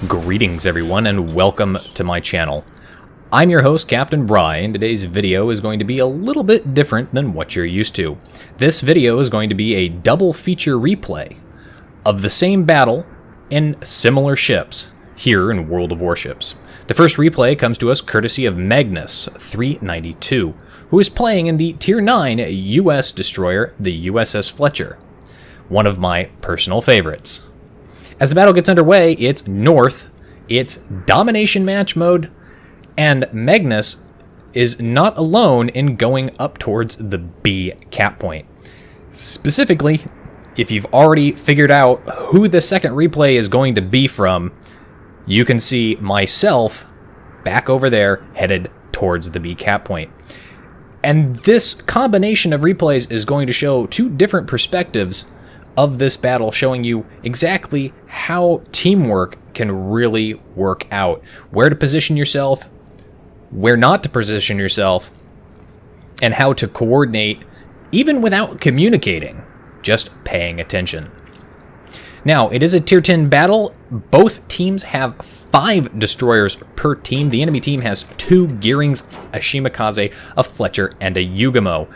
Greetings everyone and welcome to my channel. I'm your host Captain Bry, and today's video is going to be a little bit different than what you're used to. This video is going to be a double feature replay of the same battle in similar ships here in World of Warships. The first replay comes to us courtesy of Magnus 392, who is playing in the Tier 9 US destroyer, the USS Fletcher, one of my personal favorites. As the battle gets underway, it's north, it's domination match mode, and Magnus is not alone in going up towards the B cap point. Specifically, if you've already figured out who the second replay is going to be from, you can see myself back over there headed towards the B cap point. And this combination of replays is going to show two different perspectives of this battle, showing you exactly how teamwork can really work out. Where to position yourself, where not to position yourself, and how to coordinate even without communicating, just paying attention. Now, it is a Tier 10 battle. Both teams have 5 destroyers per team. The enemy team has 2 Gearings, a Shimakaze, a Fletcher, and a Yugamo.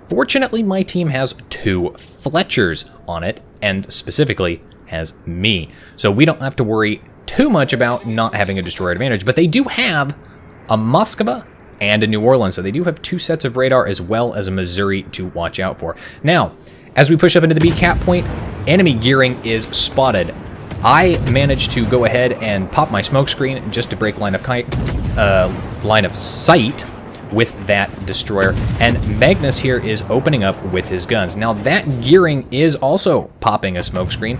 Fortunately, my team has 2 Fletchers on it, and specifically has me. So we don't have to worry too much about not having a destroyer advantage, but they do have a Moskva and a New Orleans, so they do have 2 sets of radar as well as a Missouri to watch out for. Now, as we push up into the B cap point, enemy gearing is spotted. I managed to go ahead and pop my smoke screen just to break line of sight with that destroyer, and Magnus here is opening up with his guns. Now that gearing is also popping a smokescreen,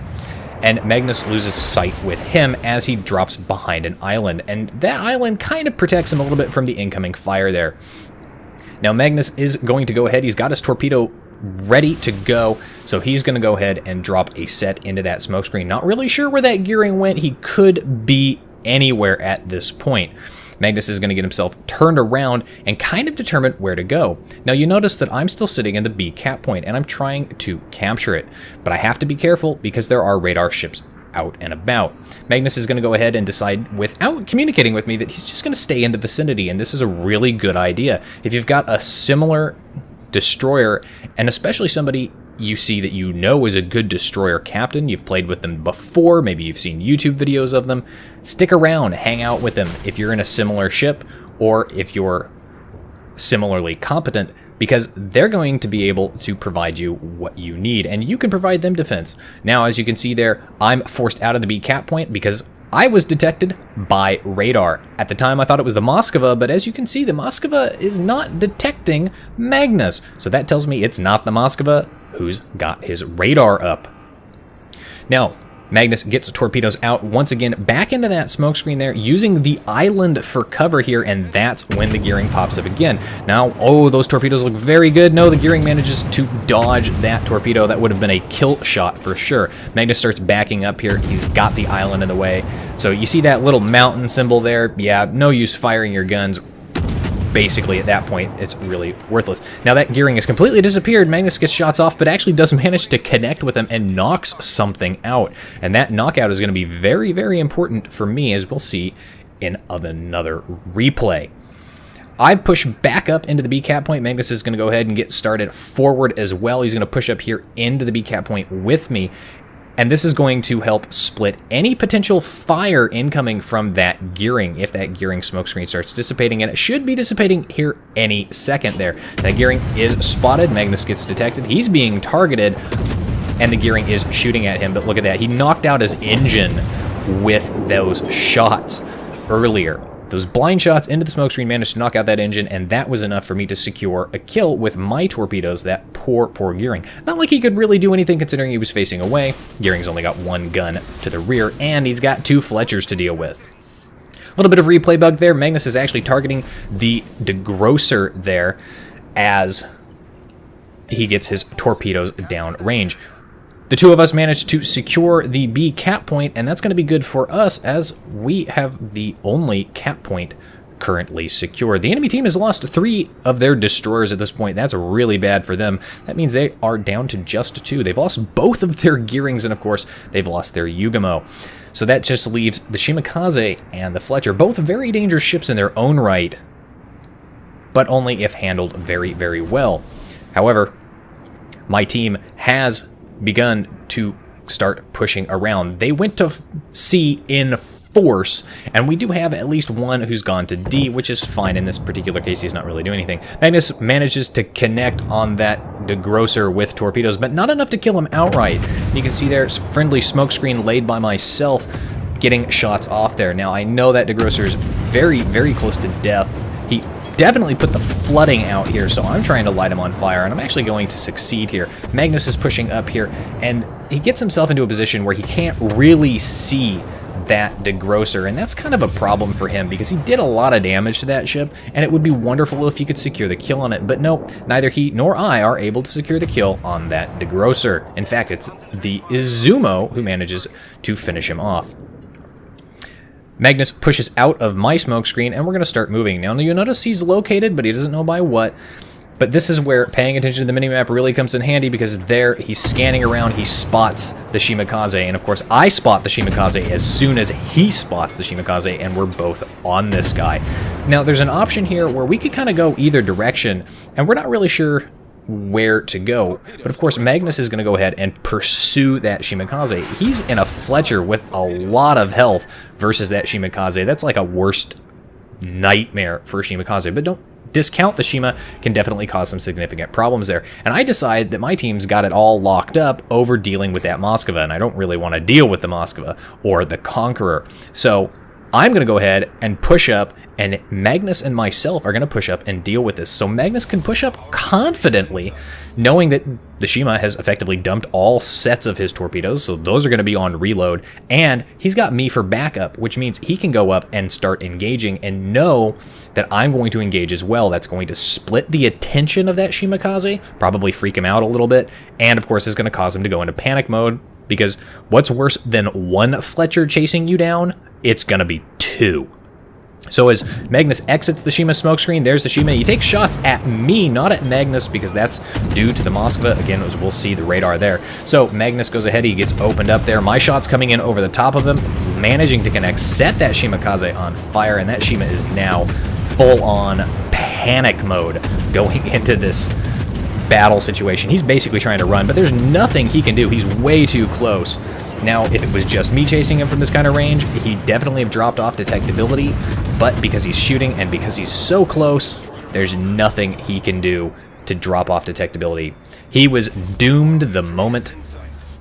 and Magnus loses sight with him as he drops behind an island, and that island kind of protects him a little bit from the incoming fire there. Now Magnus is going to go ahead, he's got his torpedo ready to go, so he's going to go ahead and drop a set into that smokescreen. Not really sure where that gearing went. He could be anywhere at this point. Magnus is going to get himself turned around and kind of determine where to go. Now you notice that I'm still sitting in the B cap point and I'm trying to capture it, but I have to be careful because there are radar ships out and about. Magnus is going to go ahead and decide, without communicating with me, that he's just going to stay in the vicinity, and this is a really good idea. If you've got a similar destroyer, and especially somebody you see that you know is a good destroyer captain, you've played with them before, maybe you've seen YouTube videos of them, stick around, hang out with them if you're in a similar ship or if you're similarly competent, because they're going to be able to provide you what you need, and you can provide them defense. Now, as you can see there, I'm forced out of the B cap point because I was detected by radar. At the time, I thought it was the Moskva, but as you can see, the Moskva is not detecting Magnus. So that tells me it's not the Moskva who's got his radar up. Now, Magnus gets torpedoes out once again back into that smoke screen there, using the island for cover here, and that's when the gearing pops up again. Now, oh, those torpedoes look very good. No, the gearing manages to dodge that torpedo. That would have been a kill shot for sure. Magnus starts backing up here. He's got the island in the way. So you see that little mountain symbol there? Yeah, no use firing your guns. Basically, at that point, it's really worthless. Now that gearing has completely disappeared. Magnus gets shots off, but actually does manage to connect with him and knocks something out. And that knockout is going to be very, very important for me, as we'll see in another replay. I push back up into the B cap point. Magnus is going to go ahead and get started forward as well. He's going to push up here into the B cap point with me. And this is going to help split any potential fire incoming from that gearing if that gearing smokescreen starts dissipating, and it should be dissipating here any second there. That gearing is spotted. Magnus gets detected. He's being targeted, and the gearing is shooting at him, but look at that. He knocked out his engine with those shots earlier. Those blind shots into the smokescreen managed to knock out that engine, and that was enough for me to secure a kill with my torpedoes, that poor gearing. Not like he could really do anything considering he was facing away. Gearing's only got 1 gun to the rear, and he's got 2 Fletchers to deal with. A little bit of replay bug there. Magnus is actually targeting the degrosser there as he gets his torpedoes down range. The two of us managed to secure the B cap point, and that's going to be good for us as we have the only cap point currently secure. The enemy team has lost 3 of their destroyers at this point. That's really bad for them. That means they are down to just 2. They've lost both of their Gearings, and of course, they've lost their Yugamo. So that just leaves the Shimakaze and the Fletcher, both very dangerous ships in their own right, but only if handled very, very well. However, my team has begun to start pushing around. They went to C in force, and we do have at least one who's gone to D, which is fine. In this particular case, he's not really doing anything. Magnus manages to connect on that degrosser with torpedoes, but not enough to kill him outright. You can see there, friendly smokescreen laid by myself, getting shots off there. Now, I know that degrosser is very, very close to death. He definitely put the flooding out here, so I'm trying to light him on fire, and I'm actually going to succeed here. Magnus is pushing up here, and he gets himself into a position where he can't really see that degrosser, and that's kind of a problem for him because he did a lot of damage to that ship, and it would be wonderful if he could secure the kill on it. But no, neither he nor I are able to secure the kill on that degrosser. In fact, it's the Izumo who manages to finish him off. Magnus pushes out of my smoke screen, and we're going to start moving. Now, you'll notice he's located, but he doesn't know by what. But this is where paying attention to the minimap really comes in handy, because there he's scanning around, he spots the Shimakaze, and of course I spot the Shimakaze as soon as he spots the Shimakaze, and we're both on this guy. Now there's an option here where we could kind of go either direction, and we're not really sure where to go. But of course Magnus is going to go ahead and pursue that Shimakaze. He's in a Fletcher with a lot of health versus that Shimakaze. That's like a worst nightmare for Shimakaze, but don't discount the Shima, can definitely cause some significant problems there. And I decide that my team's got it all locked up over dealing with that Moskva, and I don't really want to deal with the Moskva or the Conqueror. So I'm going to go ahead and push up, and Magnus and myself are going to push up and deal with this. So Magnus can push up confidently, knowing that the Shima has effectively dumped all sets of his torpedoes, so those are going to be on reload, and he's got me for backup, which means he can go up and start engaging and know that I'm going to engage as well. That's going to split the attention of that Shimakaze, probably freak him out a little bit, and of course is going to cause him to go into panic mode, because what's worse than one Fletcher chasing you down? It's going to be 2. So as Magnus exits the Shima smokescreen, there's the Shima. He takes shots at me, not at Magnus, because that's due to the Moskva. Again, as we'll see the radar there. So Magnus goes ahead, he gets opened up there. My shot's coming in over the top of him, managing to connect, set that Shimakaze on fire, and that Shima is now full-on panic mode going into this battle situation. He's basically trying to run, but there's nothing he can do. He's way too close. Now, if it was just me chasing him from this kind of range, he'd definitely have dropped off detectability, but because he's shooting and because he's so close, there's nothing he can do to drop off detectability. He was doomed the moment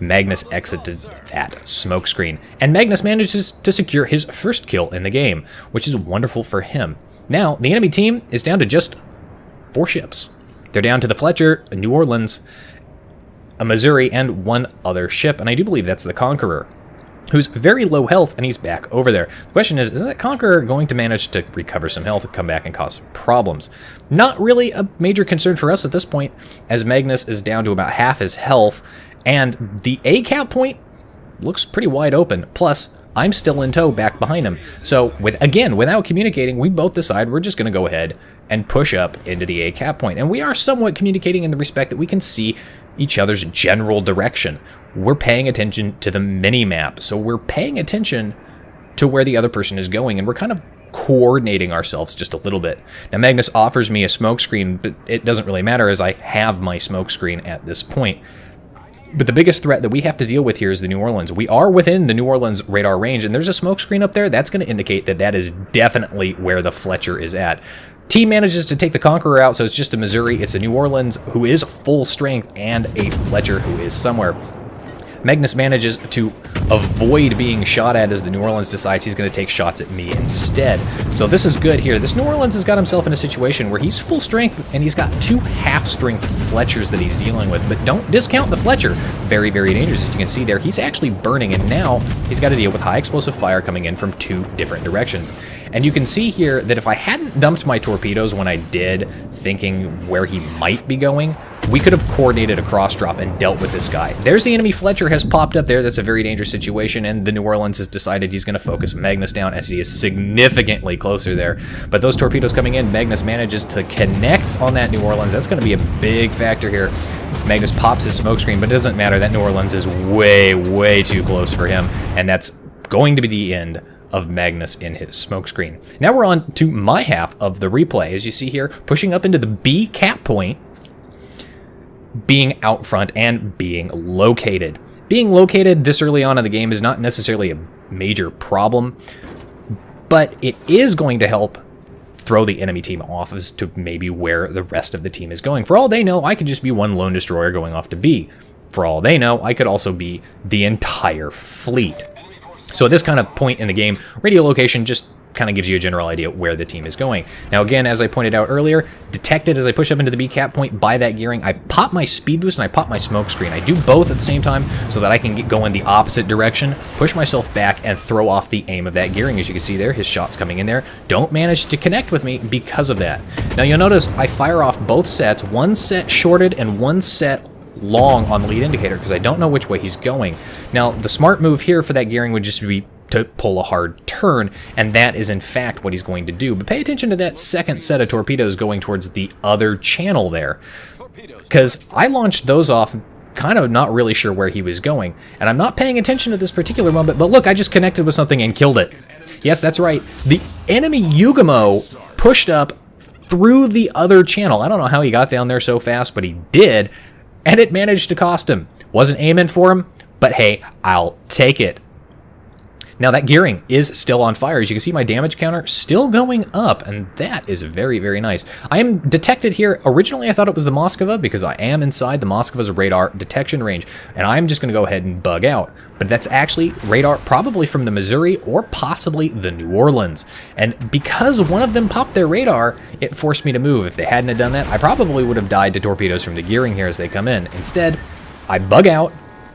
Magnus exited that smokescreen, and Magnus manages to secure his first kill in the game, which is wonderful for him. Now, the enemy team is down to just 4 ships. They're down to the Fletcher, a New Orleans, a Missouri, and one other ship, and I do believe that's the Conqueror, who's very low health, and he's back over there. The question is that Conqueror going to manage to recover some health and come back and cause problems? Not really a major concern for us at this point, as Magnus is down to about half his health, and the A-cap point looks pretty wide open. Plus, I'm still in tow back behind him. So, without communicating, we both decide we're just going to go ahead and push up into the A-cap point. And we are somewhat communicating in the respect that we can see each other's general direction. We're paying attention to the mini-map, so we're paying attention to where the other person is going, and we're kind of coordinating ourselves just a little bit. Now, Magnus offers me a smokescreen, but it doesn't really matter as I have my smokescreen at this point. But the biggest threat that we have to deal with here is the New Orleans. We are within the New Orleans radar range, and there's a smokescreen up there. That's going to indicate that that is definitely where the Fletcher is at. Team manages to take the Conqueror out, so it's just a Missouri. It's a New Orleans who is full strength and a Fletcher who is somewhere. Magnus manages to avoid being shot at as the New Orleans decides he's going to take shots at me instead. So this is good here. This New Orleans has got himself in a situation where he's full strength and he's got 2 half-strength Fletchers that he's dealing with. But don't discount the Fletcher. Very, very dangerous. As you can see there, he's actually burning, and now he's got to deal with high explosive fire coming in from 2 different directions. And you can see here that if I hadn't dumped my torpedoes when I did, thinking where he might be going, we could have coordinated a cross drop and dealt with this guy. There's the enemy Fletcher has popped up there. That's a very dangerous situation, and the New Orleans has decided he's going to focus Magnus down as he is significantly closer there. But those torpedoes coming in, Magnus manages to connect on that New Orleans. That's going to be a big factor here. Magnus pops his smokescreen, but it doesn't matter. That New Orleans is way, way too close for him, and that's going to be the end of Magnus in his smokescreen. Now we're on to my half of the replay. As you see here, pushing up into the B cap point, being out front and being located. Being located this early on in the game is not necessarily a major problem, but it is going to help throw the enemy team off as to maybe where the rest of the team is going. For all they know, I could just be one lone destroyer going off to B. For all they know, I could also be the entire fleet. So at this kind of point in the game, radio location just kind of gives you a general idea where the team is going. Now again, as I pointed out earlier, detected as I push up into the B cap point by that gearing, I pop my speed boost and I pop my smoke screen. I do both at the same time so that I can go in the opposite direction, push myself back, and throw off the aim of that gearing. As you can see there, his shots coming in there don't manage to connect with me because of that. Now you'll notice I fire off both sets, one set shorted and one set long on the lead indicator because I don't know which way he's going. Now the smart move here for that gearing would just be to pull a hard turn, and that is in fact what he's going to do. But pay attention to that second set of torpedoes going towards the other channel there, because I launched those off kind of not really sure where he was going, and I'm not paying attention to this particular moment, but look, I just connected with something and killed it. Yes, that's right. The enemy Yugamo pushed up through the other channel. I don't know how he got down there so fast, but he did, and it managed to cost him. Wasn't aiming for him, but hey, I'll take it. Now that gearing is still on fire. As you can see, my damage counter still going up, and that is very, very nice. I am detected here. Originally, I thought it was the Moskva because I am inside the Moskva's radar detection range, and I'm just going to go ahead and bug out. But that's actually radar probably from the Missouri or possibly the New Orleans. And because one of them popped their radar, it forced me to move. If they hadn't have done that, I probably would have died to torpedoes from the gearing here as they come in. Instead, I bug out,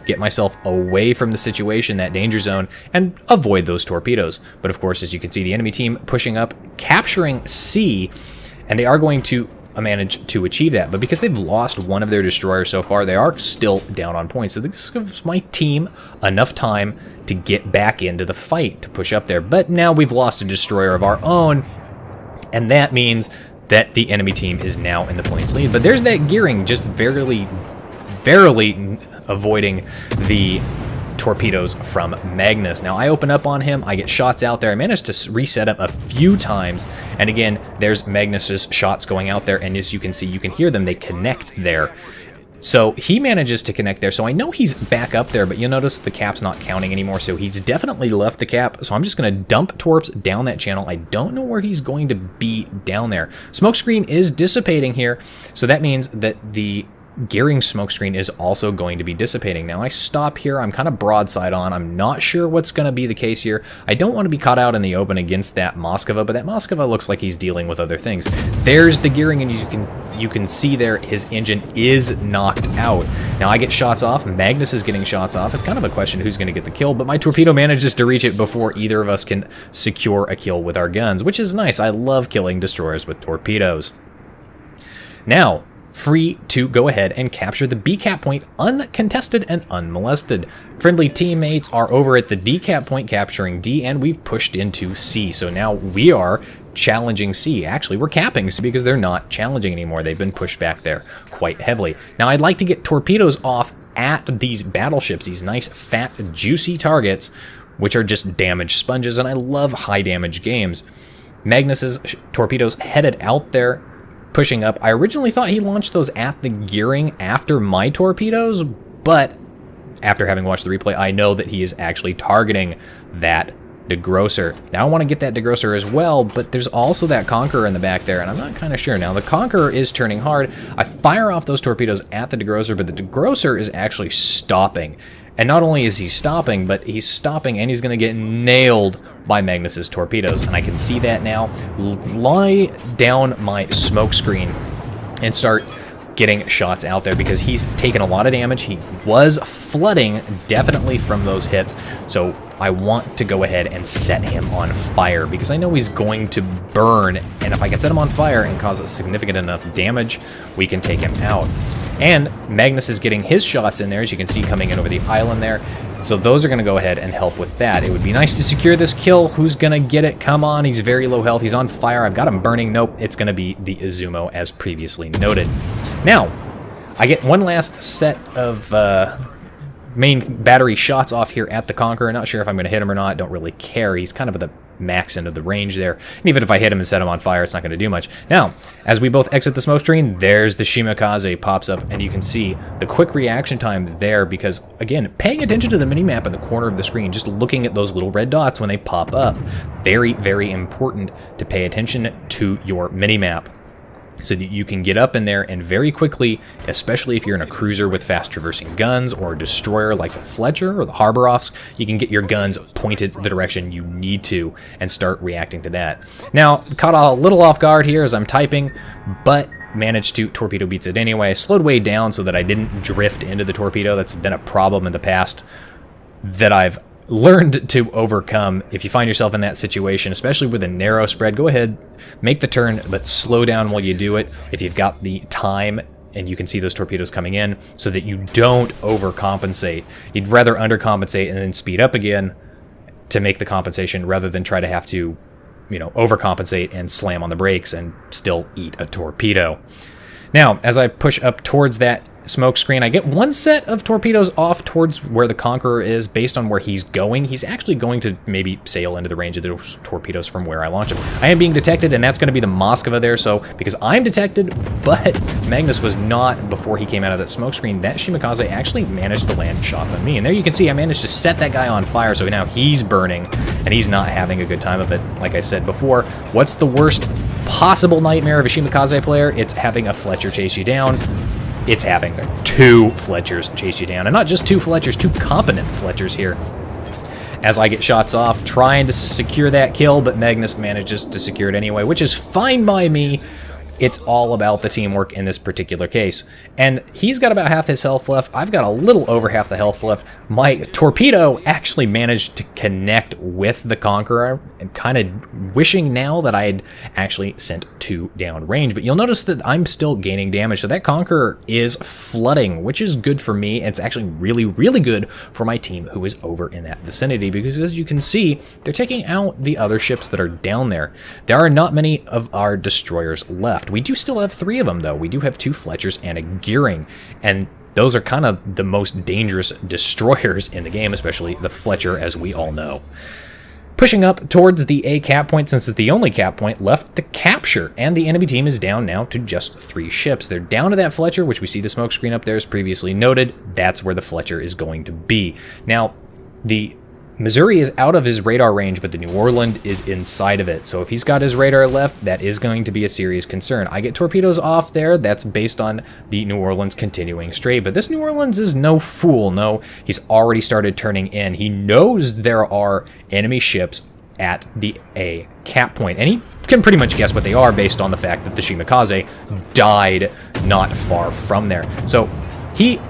get myself away from the situation, that danger zone, and avoid those torpedoes. But of course, as you can see, the enemy team pushing up, capturing C, and they are going to manage to achieve that. But because they've lost one of their destroyers so far, they are still down on points. So this gives my team enough time to get back into the fight, to push up there. But now we've lost a destroyer of our own, and that means that the enemy team is now in the points lead. But there's that gearing just barely avoiding the torpedoes from Magnus. Now I open up on him, I get shots out there, I managed to reset up a few times, and again, there's Magnus's shots going out there, and as you can see, you can hear them, they connect there. So he manages to connect there, so I know he's back up there, but you'll notice the cap's not counting anymore, so he's definitely left the cap, so I'm just going to dump torps down that channel. I don't know where he's going to be down there. Smokescreen is dissipating here, so that means that the gearing smokescreen is also going to be dissipating. Now I stop here, I'm kind of broadside on, I'm not sure what's going to be the case here. I don't want to be caught out in the open against that Moskva, but that Moskva looks like he's dealing with other things. There's the gearing, and you can see there his engine is knocked out. Now I get shots off, Magnus is getting shots off. It's kind of a question who's going to get the kill, but my torpedo manages to reach it before either of us can secure a kill with our guns, which is nice. I love killing destroyers with torpedoes. Now, free to go ahead and capture the B cap point uncontested and unmolested. Friendly teammates are over at the D cap point capturing D, and we've pushed into C. So now we are challenging C. Actually, we're capping C because they're not challenging anymore. They've been pushed back there quite heavily. Now I'd like to get torpedoes off at these battleships, these nice fat juicy targets, which are just damage sponges, and I love high damage games. Magnus's torpedoes headed out there, pushing up. I originally thought he launched those at the gearing after my torpedoes, but after having watched the replay, I know that he is actually targeting that degrosser. Now I want to get that degrosser as well, but there's also that Conqueror in the back there, and I'm not kind of sure. Now the Conqueror is turning hard. I fire off those torpedoes at the degrosser, but the degrosser is actually stopping. And not only is he stopping, but he's stopping and he's going to get nailed by Magnus's torpedoes. And I can see that now. Lie down my smoke screen and start getting shots out there because he's taken a lot of damage. He was flooding definitely from those hits. So I want to go ahead and set him on fire because I know he's going to burn. And if I can set him on fire and cause significant enough damage, we can take him out. And Magnus is getting his shots in there, as you can see, coming in over the island there. So those are going to go ahead and help with that. It would be nice to secure this kill. Who's going to get it? Come on, he's very low health. He's on fire. I've got him burning. Nope, it's going to be the Izumo, as previously noted. Now, I get one last set of main battery shots off here at the Conqueror. Not sure if I'm going to hit him or not. Don't really care. He's kind of at the max end of the range there. And even if I hit him and set him on fire, it's not going to do much. Now, as we both exit the smoke screen, there's the Shimakaze pops up, and you can see the quick reaction time there because, again, paying attention to the minimap in the corner of the screen, just looking at those little red dots when they pop up, very, very important to pay attention to your minimap, so that you can get up in there and very quickly, especially if you're in a cruiser with fast traversing guns or a destroyer like the Fletcher or the Harboroffs, you can get your guns pointed the direction you need to and start reacting to that. Now, caught a little off guard here as I'm typing, but managed to torpedo beats it anyway. Slowed way down so that I didn't drift into the torpedo. That's been a problem in the past that I've learned to overcome. If you find yourself in that situation, especially with a narrow spread, go ahead, make the turn, but slow down while you do it if you've got the time and you can see those torpedoes coming in, so that you don't overcompensate. You'd rather undercompensate and then speed up again to make the compensation rather than try to have to, you know, overcompensate and slam on the brakes and still eat a torpedo. Now, as I push up towards that smoke screen, I get one set of torpedoes off towards where the Conqueror is based on where he's going. He's actually going to maybe sail into the range of those torpedoes from where I launch him. I am being detected, and that's going to be the Moskva there. So because I'm detected, but Magnus was not before he came out of that smoke screen, that Shimakaze actually managed to land shots on me. And there you can see I managed to set that guy on fire, so now he's burning, and he's not having a good time of it. Like I said before, what's the worst possible nightmare of a Shimakaze player? It's having a Fletcher chase you down. It's having two Fletchers chase you down. And not just two Fletchers, two competent Fletchers here. As I get shots off, trying to secure that kill, but Magnus manages to secure it anyway, which is fine by me. It's all about the teamwork in this particular case. And he's got about half his health left. I've got a little over half the health left. My torpedo actually managed to connect with the Conqueror, and kind of wishing now that I had actually sent two down range. But you'll notice that I'm still gaining damage. So that Conqueror is flooding, which is good for me. It's actually really, really good for my team who is over in that vicinity, because as you can see, they're taking out the other ships that are down there. There are not many of our destroyers left. We do still have three of them, though. We do have two Fletchers and a Gearing, and those are kind of the most dangerous destroyers in the game, especially the Fletcher, as we all know. Pushing up towards the A cap point, since it's the only cap point left to capture, and the enemy team is down now to just 3 ships. They're down to that Fletcher, which we see the smoke screen up there as previously noted. That's where the Fletcher is going to be. Now, the Missouri is out of his radar range, but the New Orleans is inside of it. So if he's got his radar left, that is going to be a serious concern. I get torpedoes off there. That's based on the New Orleans continuing straight. But this New Orleans is no fool. No, he's already started turning in. He knows there are enemy ships at the A cap point, and he can pretty much guess what they are based on the fact that the Shimakaze died not far from there. So he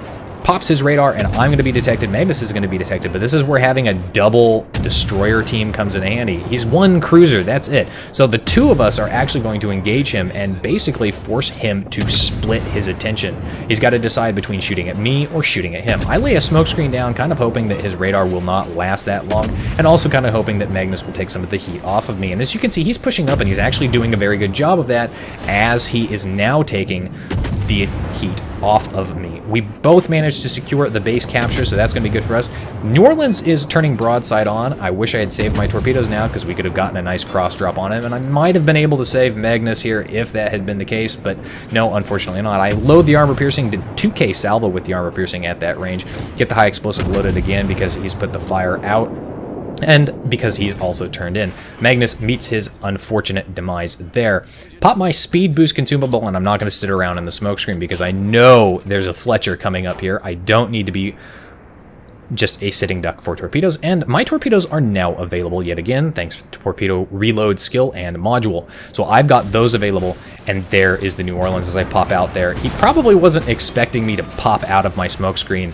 pops his radar, and I'm going to be detected. Magnus is going to be detected, but this is where having a double destroyer team comes in handy. He's one cruiser, that's it. So the two of us are actually going to engage him and basically force him to split his attention. He's got to decide between shooting at me or shooting at him. I lay a smoke screen down, kind of hoping that his radar will not last that long, and also kind of hoping that Magnus will take some of the heat off of me. And as you can see, he's pushing up, and he's actually doing a very good job of that, as he is now taking the heat off of me. We both managed to secure the base capture, so that's going to be good for us. New Orleans is turning broadside on. I wish I had saved my torpedoes now, because we could have gotten a nice cross drop on him, and I might have been able to save Magnus here if that had been the case, but no, unfortunately not. I load the armor piercing, did 2k salvo with the armor piercing at that range, get the high explosive loaded again because he's put the fire out, and because he's also turned in. Magnus meets his unfortunate demise there. Pop my speed boost consumable, and I'm not going to sit around in the smoke screen because I know there's a Fletcher coming up here. I don't need to be just a sitting duck for torpedoes, and my torpedoes are now available yet again, thanks to torpedo reload skill and module. So I've got those available, and there is the New Orleans as I pop out there. He probably wasn't expecting me to pop out of my smoke screen,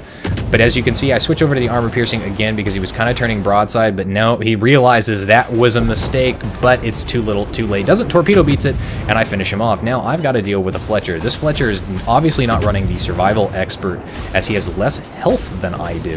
But as you can see, I switch over to the armor piercing again because he was kind of turning broadside, but no, he realizes that was a mistake, but it's too little too late. Doesn't torpedo beats it, and I finish him off. Now I've got to deal with a Fletcher. This Fletcher is obviously not running the survival expert as he has less health than I do.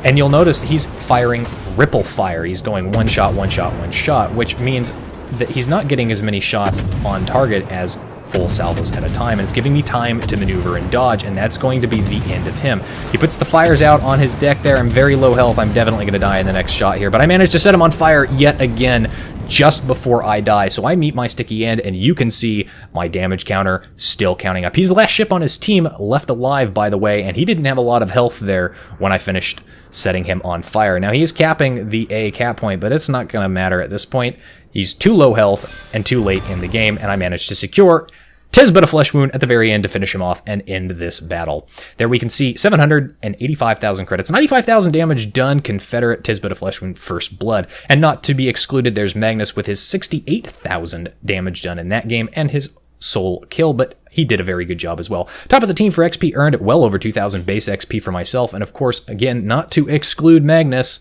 And you'll notice he's firing ripple fire. He's going one shot, one shot, one shot, which means that he's not getting as many shots on target as full salvos at a time, and it's giving me time to maneuver and dodge, and that's going to be the end of him. He puts the fires out on his deck there. I'm very low health. I'm definitely going to die in the next shot here, but I managed to set him on fire yet again just before I die. So I meet my sticky end, and you can see my damage counter still counting up. He's the last ship on his team left alive, by the way, and he didn't have a lot of health there when I finished setting him on fire. Now he is capping the A cap point, but it's not going to matter at this point. He's too low health and too late in the game, and I managed to secure tis but a flesh wound at the very end to finish him off and end this battle. There we can see 785,000 credits, 95,000 damage done, Confederate tis but a flesh wound, first blood. And not to be excluded, there's Magnus with his 68,000 damage done in that game and his soul kill, but he did a very good job as well. Top of the team for XP earned, well over 2,000 base XP for myself, and of course, again, not to exclude Magnus,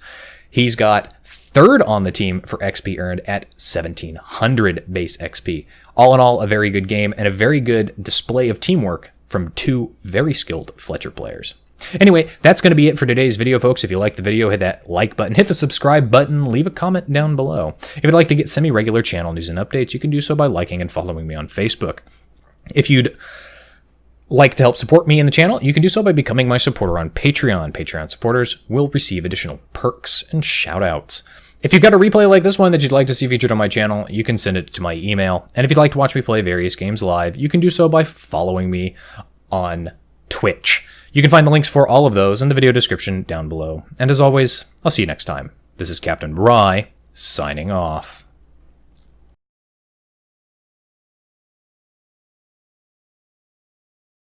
he's got third on the team for XP earned at 1,700 base XP. All in all, a very good game and a very good display of teamwork from two very skilled Fletcher players. Anyway, that's going to be it for today's video, folks. If you liked the video, hit that like button, hit the subscribe button, leave a comment down below. If you'd like to get semi-regular channel news and updates, you can do so by liking and following me on Facebook. If you'd like to help support me in the channel, you can do so by becoming my supporter on Patreon. Patreon supporters will receive additional perks and shout-outs. If you've got a replay like this one that you'd like to see featured on my channel, you can send it to my email. And if you'd like to watch me play various games live, you can do so by following me on Twitch. You can find the links for all of those in the video description down below. And as always, I'll see you next time. This is Captain Rye, signing off.